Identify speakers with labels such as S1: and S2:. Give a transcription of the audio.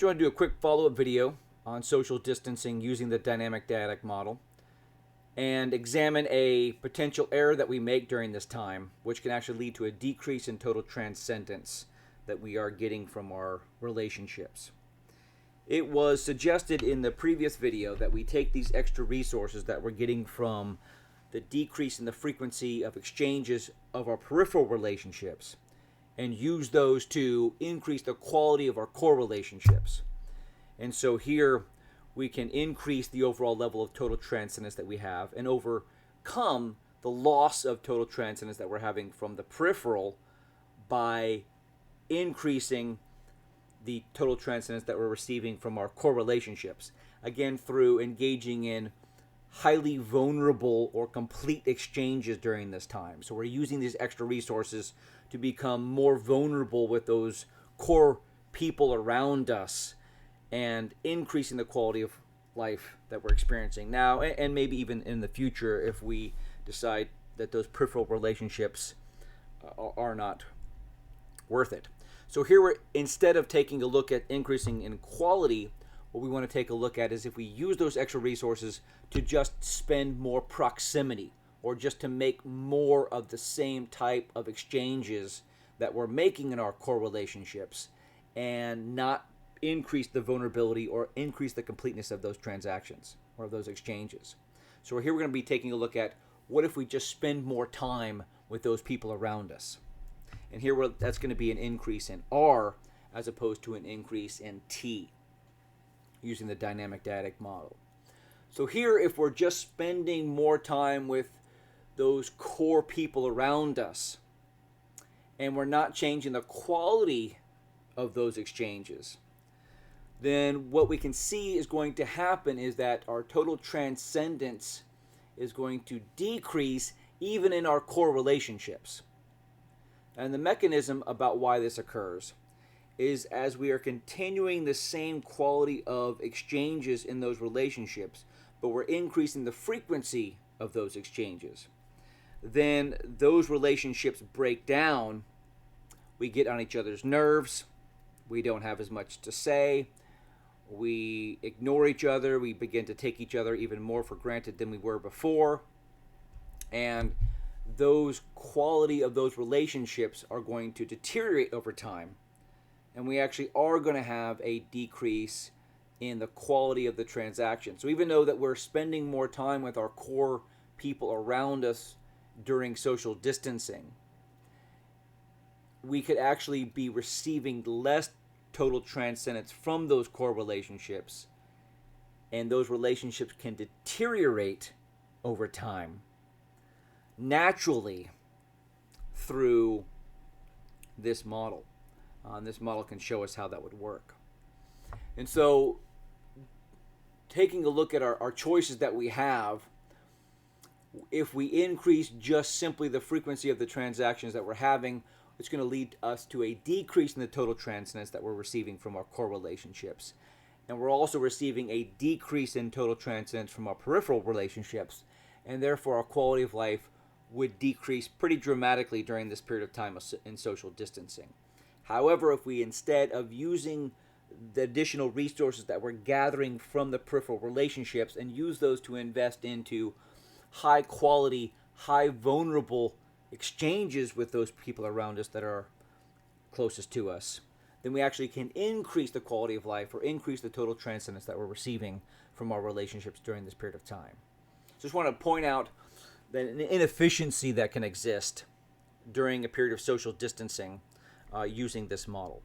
S1: Just want to do a quick follow-up video on social distancing using the dynamic dyadic model and examine a potential error that we make during this time, which can actually lead to a decrease in total transcendence that we are getting from our relationships. It was suggested in the previous video that we take these extra resources that we're getting from the decrease in the frequency of exchanges of our peripheral relationships and use those to increase the quality of our core relationships. And so here we can increase the overall level of total transcendence that we have and overcome the loss of total transcendence that we're having from the peripheral by increasing the total transcendence that we're receiving from our core relationships. Again, through engaging in highly vulnerable or complete exchanges during this time. So we're using these extra resources to become more vulnerable with those core people around us and increasing the quality of life that we're experiencing now and maybe even in the future if we decide that those peripheral relationships are not worth it. So here we're, instead of taking a look at increasing in quality, what we want to take a look at is if we use those extra resources to just spend more proximity or just to make more of the same type of exchanges that we're making in our core relationships and not increase the vulnerability or increase the completeness of those transactions or those exchanges. So here we're going to be taking a look at what if we just spend more time with those people around us. And here that's going to be an increase in R as opposed to an increase in T using the dynamic dyadic model. So here, if we're just spending more time with those core people around us and we're not changing the quality of those exchanges, then what we can see is going to happen is that our total transcendence is going to decrease even in our core relationships. And the mechanism about why this occurs is as we are continuing the same quality of exchanges in those relationships, but we're increasing the frequency of those exchanges, then those relationships break down. We get on each other's nerves. We don't have as much to say. We ignore each other. We begin to take each other even more for granted than we were before. And those quality of those relationships are going to deteriorate over time. And we actually are going to have a decrease in the quality of the transaction. So even though that we're spending more time with our core people around us during social distancing, we could actually be receiving less total transcendence from those core relationships, and those relationships can deteriorate over time naturally through this model. This model can show us how that would work. And so taking a look at our choices that we have, if we increase just simply the frequency of the transactions that we're having, it's going to lead us to a decrease in the total transcendence that we're receiving from our core relationships. And we're also receiving a decrease in total transcendence from our peripheral relationships, and therefore our quality of life would decrease pretty dramatically during this period of time in social distancing. However, if we, instead of using the additional resources that we're gathering from the peripheral relationships and use those to invest into high quality, high vulnerable exchanges with those people around us that are closest to us, then we actually can increase the quality of life or increase the total transcendence that we're receiving from our relationships during this period of time. Just want to point out that an inefficiency that can exist during a period of social distancing using this model.